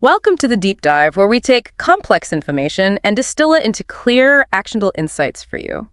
Welcome to the Deep Dive, where we take complex information and distill it into clear, actionable insights for you.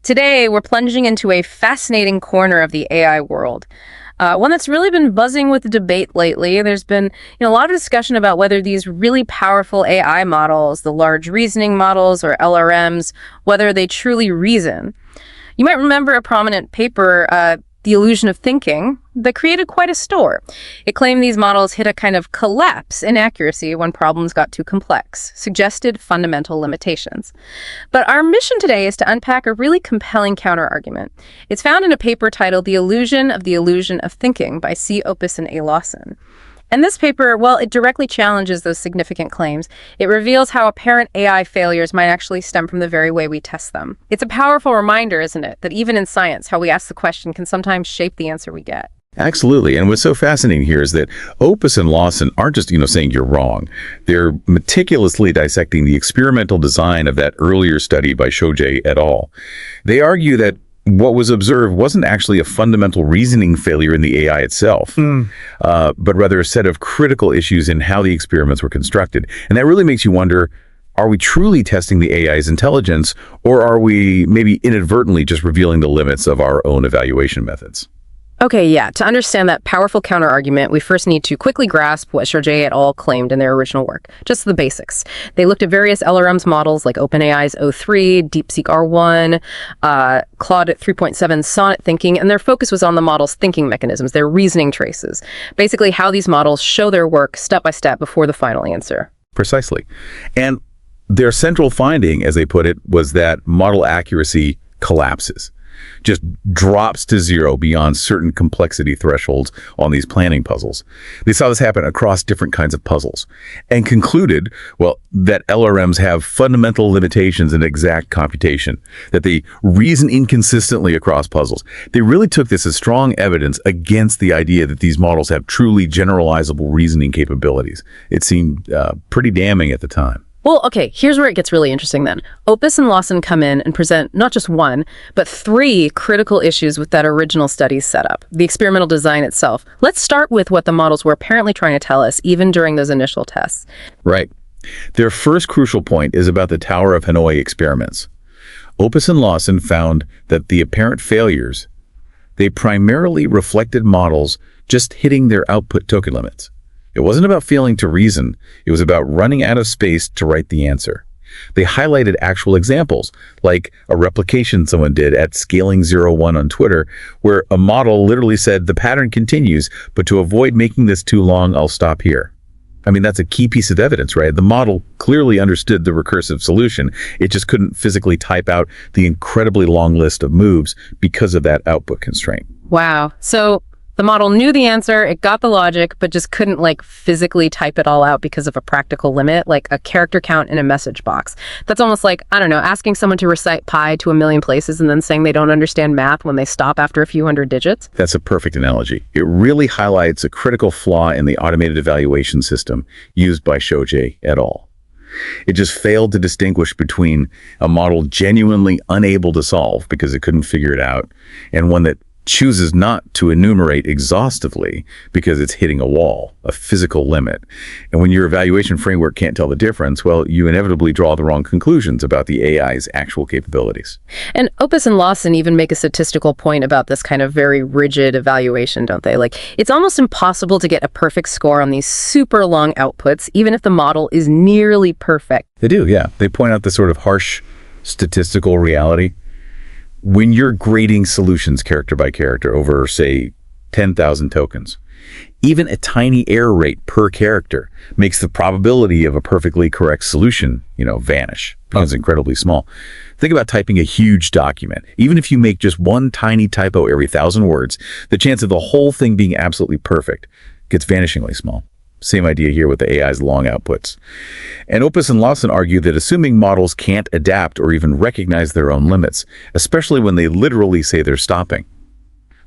Today, we're plunging into a fascinating corner of the AI world, one that's really been buzzing with the debate lately. There's been a lot of discussion about whether these really powerful AI models, the large reasoning models or LRMs, whether they truly reason. You might remember a prominent paper, The Illusion of Thinking, that created quite a stir. It claimed these models hit a kind of collapse in accuracy when problems got too complex, suggested fundamental limitations. But our mission today is to unpack a really compelling counterargument. It's found in a paper titled The Illusion of Thinking by C. Opus and A. Lawsen. And this paper, well, it directly challenges those significant claims. It reveals how apparent AI failures might actually stem from the very way we test them. It's a powerful reminder, isn't it, that even in science, how we ask the question can sometimes shape the answer we get. Absolutely. And what's so fascinating here is that Opus and Lawson aren't just, saying you're wrong. They're meticulously dissecting the experimental design of that earlier study by Shoje et al. They argue that what was observed wasn't actually a fundamental reasoning failure in the AI itself, but rather a set of critical issues in how the experiments were constructed. And that really makes you wonder, are we truly testing the AI's intelligence, or are we maybe inadvertently just revealing the limits of our own evaluation methods? Okay, yeah. To understand that powerful counterargument, we first need to quickly grasp what Shoje et al. Claimed in their original work. Just the basics. They looked at various LRMs models like OpenAI's O3, DeepSeek R1, Claude 3.7 Sonnet thinking, and their focus was on the model's thinking mechanisms, their reasoning traces. Basically, how these models show their work step by step before the final answer. Precisely. And their central finding, as they put it, was that model accuracy collapses. Just drops to zero beyond certain complexity thresholds on these planning puzzles. They saw this happen across different kinds of puzzles and concluded, well, that LRMs have fundamental limitations in exact computation, that they reason inconsistently across puzzles. They really took this as strong evidence against the idea that these models have truly generalizable reasoning capabilities. It seemed pretty damning at the time. Well, okay, here's where it gets really interesting then. Opus and Lawson come in and present not just one, but three critical issues with that original study's setup, the experimental design itself. Let's start with what the models were apparently trying to tell us, even during those initial tests. Right. Their first crucial point is about the Tower of Hanoi experiments. Opus and Lawson found that the apparent failures, they primarily reflected models just hitting their output token limits. It wasn't about failing to reason. It was about running out of space to write the answer. They highlighted actual examples, like a replication someone did at Scaling01 on Twitter, where a model literally said, the pattern continues, but to avoid making this too long, I'll stop here. I mean, that's a key piece of evidence, right? The model clearly understood the recursive solution. It just couldn't physically type out the incredibly long list of moves because of that output constraint. Wow. So the model knew the answer, it got the logic, but just couldn't physically type it all out because of a practical limit, like a character count in a message box. That's almost like, I don't know, asking someone to recite pi to a million places and then saying they don't understand math when they stop after a few hundred digits. That's a perfect analogy. It really highlights a critical flaw in the automated evaluation system used by Shoje et al. It just failed to distinguish between a model genuinely unable to solve because it couldn't figure it out, and one that chooses not to enumerate exhaustively because it's hitting a wall, a physical limit. And when your evaluation framework can't tell the difference, well, you inevitably draw the wrong conclusions about the AI's actual capabilities. And Opus and Lawson even make a statistical point about this kind of very rigid evaluation, don't they? It's almost impossible to get a perfect score on these super long outputs, even if the model is nearly perfect. They do, yeah. They point out the sort of harsh statistical reality. When you're grading solutions character by character over, say, 10,000 tokens, even a tiny error rate per character makes the probability of a perfectly correct solution, vanish. It becomes incredibly small. Think about typing a huge document. Even if you make just one tiny typo every 1,000 words, the chance of the whole thing being absolutely perfect gets vanishingly small. Same idea here with the AI's long outputs. And Opus and Lawson argue that assuming models can't adapt or even recognize their own limits, especially when they literally say they're stopping,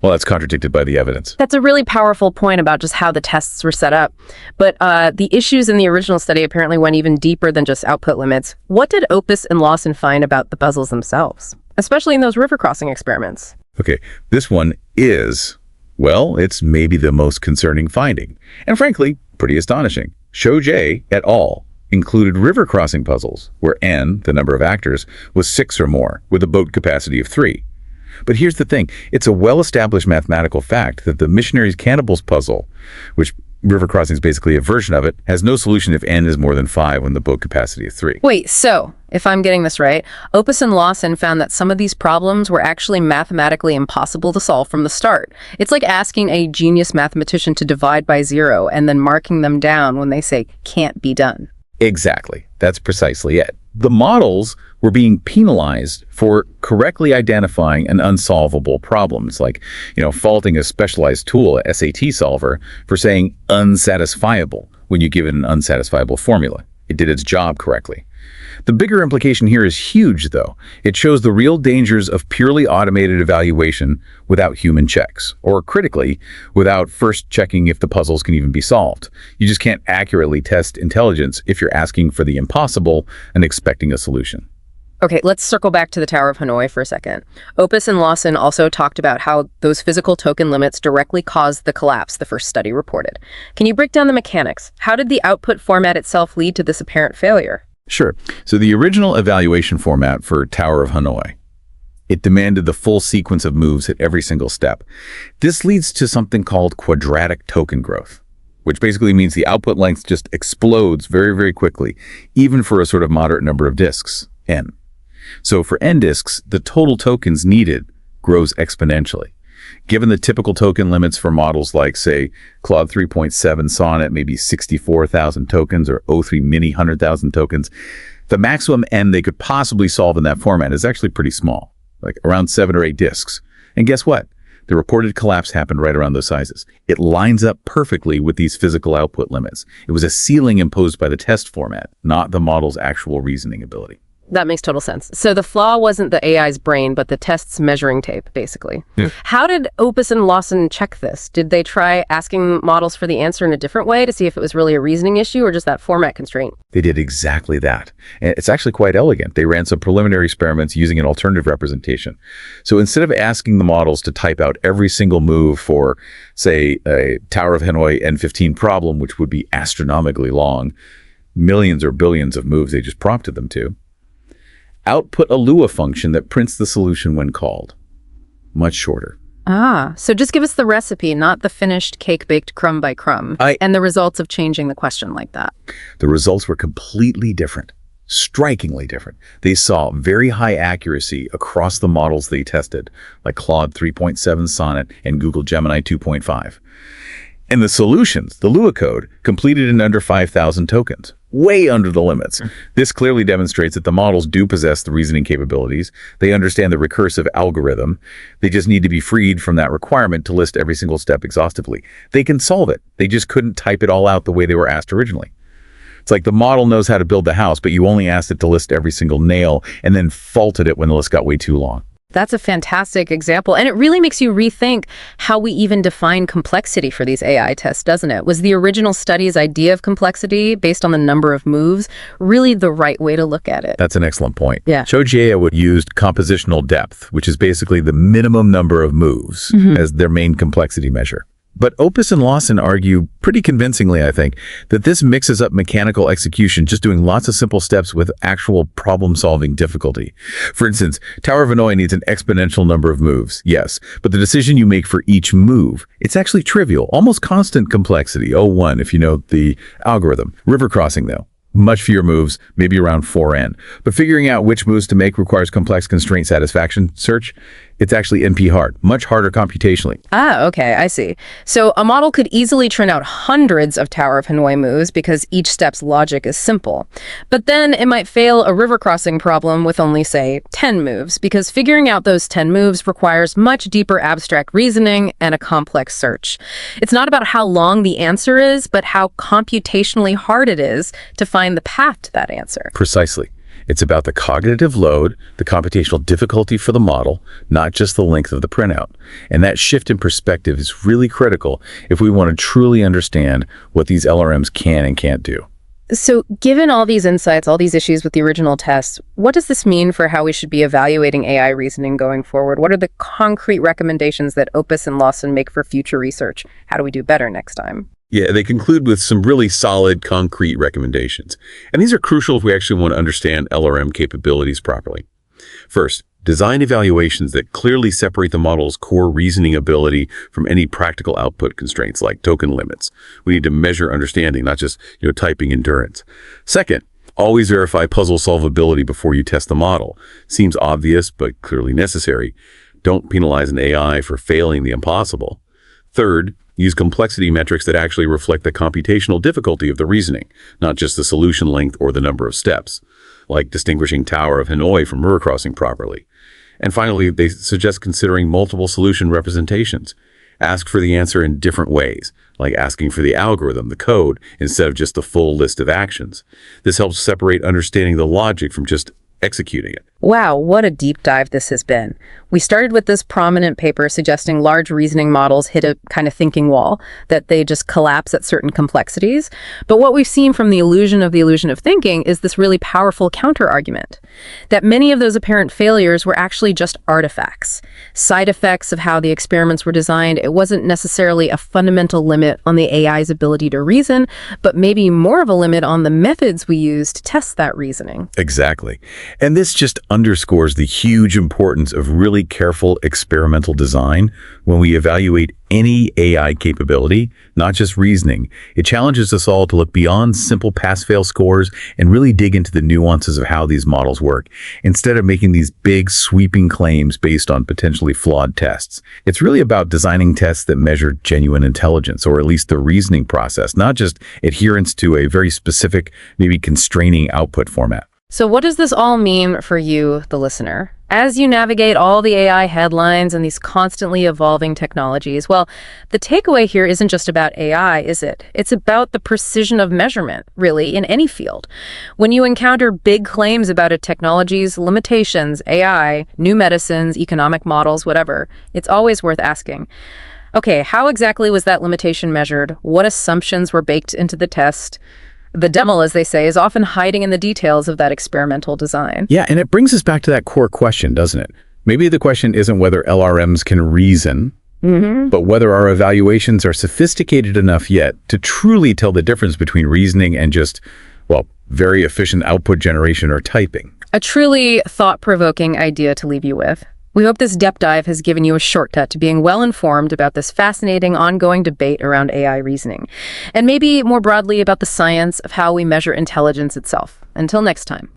well, that's contradicted by the evidence. That's a really powerful point about just how the tests were set up. But the issues in the original study apparently went even deeper than just output limits. What did Opus and Lawson find about the puzzles themselves, especially in those river crossing experiments? Okay, this one is, well, it's maybe the most concerning finding, and frankly, pretty astonishing. Shoje et al. Included river crossing puzzles, where n, the number of actors, was 6 or more, with a boat capacity of 3. But here's the thing. It's a well-established mathematical fact that the Missionaries' Cannibals puzzle, which river crossing is basically a version of it, has no solution if n is more than 5 when the boat capacity is 3. Wait, so, if I'm getting this right, Opus and Lawsen found that some of these problems were actually mathematically impossible to solve from the start. It's like asking a genius mathematician to divide by 0 and then marking them down when they say can't be done. Exactly. That's precisely it. The models were being penalized for correctly identifying an unsolvable problem. It's like, faulting a specialized tool, a SAT solver, for saying unsatisfiable when you give it an unsatisfiable formula. It did its job correctly. The bigger implication here is huge, though. It shows the real dangers of purely automated evaluation without human checks, or critically, without first checking if the puzzles can even be solved. You just can't accurately test intelligence if you're asking for the impossible and expecting a solution. Okay, let's circle back to the Tower of Hanoi for a second. Opus and Lawson also talked about how those physical token limits directly caused the collapse the first study reported. Can you break down the mechanics? How did the output format itself lead to this apparent failure? Sure. So the original evaluation format for Tower of Hanoi, it demanded the full sequence of moves at every single step. This leads to something called quadratic token growth, which basically means the output length just explodes very, very quickly, even for a sort of moderate number of disks, n. So for n disks, the total tokens needed grows exponentially. Given the typical token limits for models like, say, Claude 3.7 Sonnet, maybe 64,000 tokens, or O3 Mini 100,000 tokens, the maximum n they could possibly solve in that format is actually pretty small, like around 7 or 8 disks. And guess what? The reported collapse happened right around those sizes. It lines up perfectly with these physical output limits. It was a ceiling imposed by the test format, not the model's actual reasoning ability. That makes total sense. So the flaw wasn't the AI's brain, but the test's measuring tape, basically. Yeah. How did Opus and Lawson check this? Did they try asking models for the answer in a different way to see if it was really a reasoning issue or just that format constraint? They did exactly that. And it's actually quite elegant. They ran some preliminary experiments using an alternative representation. So instead of asking the models to type out every single move for, say, a Tower of Hanoi N15 problem, which would be astronomically long, millions or billions of moves they just prompted them to, output a Lua function that prints the solution when called. Much shorter. So just give us the recipe, not the finished cake baked crumb by crumb, and the results of changing the question like that. The results were completely different, strikingly different. They saw very high accuracy across the models they tested, like Claude 3.7 Sonnet and Google Gemini 2.5. And the solutions, the Lua code, completed in under 5,000 tokens, way under the limits. This clearly demonstrates that the models do possess the reasoning capabilities. They understand the recursive algorithm. They just need to be freed from that requirement to list every single step exhaustively. They can solve it. They just couldn't type it all out the way they were asked originally. It's like the model knows how to build the house, but you only asked it to list every single nail and then faulted it when the list got way too long. That's a fantastic example, and it really makes you rethink how we even define complexity for these AI tests, doesn't it? Was the original study's idea of complexity, based on the number of moves, really the right way to look at it? That's an excellent point. Yeah. Shoji used compositional depth, which is basically the minimum number of moves as their main complexity measure. But Opus and Lawson argue pretty convincingly, I think, that this mixes up mechanical execution, just doing lots of simple steps with actual problem-solving difficulty. For instance, Tower of Hanoi needs an exponential number of moves, yes, but the decision you make for each move, it's actually trivial, almost constant complexity, 1 if you know the algorithm. River crossing, though, much fewer moves, maybe around 4n. But figuring out which moves to make requires complex constraint satisfaction search. It's actually NP hard, much harder computationally. Okay, I see. So a model could easily churn out hundreds of Tower of Hanoi moves because each step's logic is simple. But then it might fail a river crossing problem with only, say, 10 moves, because figuring out those 10 moves requires much deeper abstract reasoning and a complex search. It's not about how long the answer is, but how computationally hard it is to find the path to that answer. Precisely. It's about the cognitive load, the computational difficulty for the model, not just the length of the printout. And that shift in perspective is really critical if we want to truly understand what these LRMs can and can't do. So given all these insights, all these issues with the original tests, what does this mean for how we should be evaluating AI reasoning going forward? What are the concrete recommendations that Opus and Lawson make for future research? How do we do better next time? Yeah, they conclude with some really solid, concrete recommendations. And these are crucial if we actually want to understand LRM capabilities properly. First, design evaluations that clearly separate the model's core reasoning ability from any practical output constraints like token limits. We need to measure understanding, not just, typing endurance. Second, always verify puzzle solvability before you test the model. Seems obvious, but clearly necessary. Don't penalize an AI for failing the impossible. Third, use complexity metrics that actually reflect the computational difficulty of the reasoning, not just the solution length or the number of steps, like distinguishing Tower of Hanoi from river crossing properly. And finally, they suggest considering multiple solution representations. Ask for the answer in different ways, like asking for the algorithm, the code, instead of just the full list of actions. This helps separate understanding the logic from just executing it. Wow, what a deep dive this has been. We started with this prominent paper suggesting large reasoning models hit a kind of thinking wall, that they just collapse at certain complexities. But what we've seen from the illusion of thinking is this really powerful counter-argument, that many of those apparent failures were actually just artifacts, side effects of how the experiments were designed. It wasn't necessarily a fundamental limit on the AI's ability to reason, but maybe more of a limit on the methods we use to test that reasoning. Exactly. And this just underscores the huge importance of really careful experimental design when we evaluate any AI capability, not just reasoning. It challenges us all to look beyond simple pass-fail scores and really dig into the nuances of how these models work, instead of making these big, sweeping claims based on potentially flawed tests. It's really about designing tests that measure genuine intelligence, or at least the reasoning process, not just adherence to a very specific, maybe constraining output format. So what does this all mean for you, the listener? As you navigate all the AI headlines and these constantly evolving technologies, well, the takeaway here isn't just about AI, is it? It's about the precision of measurement, really, in any field. When you encounter big claims about a technology's limitations, AI, new medicines, economic models, whatever, it's always worth asking, okay, how exactly was that limitation measured? What assumptions were baked into the test? The devil, as they say, is often hiding in the details of that experimental design. Yeah, and it brings us back to that core question, doesn't it? Maybe the question isn't whether LRMs can reason, but whether our evaluations are sophisticated enough yet to truly tell the difference between reasoning and just, well, very efficient output generation or typing. A truly thought-provoking idea to leave you with. We hope this depth dive has given you a shortcut to being well-informed about this fascinating ongoing debate around AI reasoning, and maybe more broadly about the science of how we measure intelligence itself. Until next time.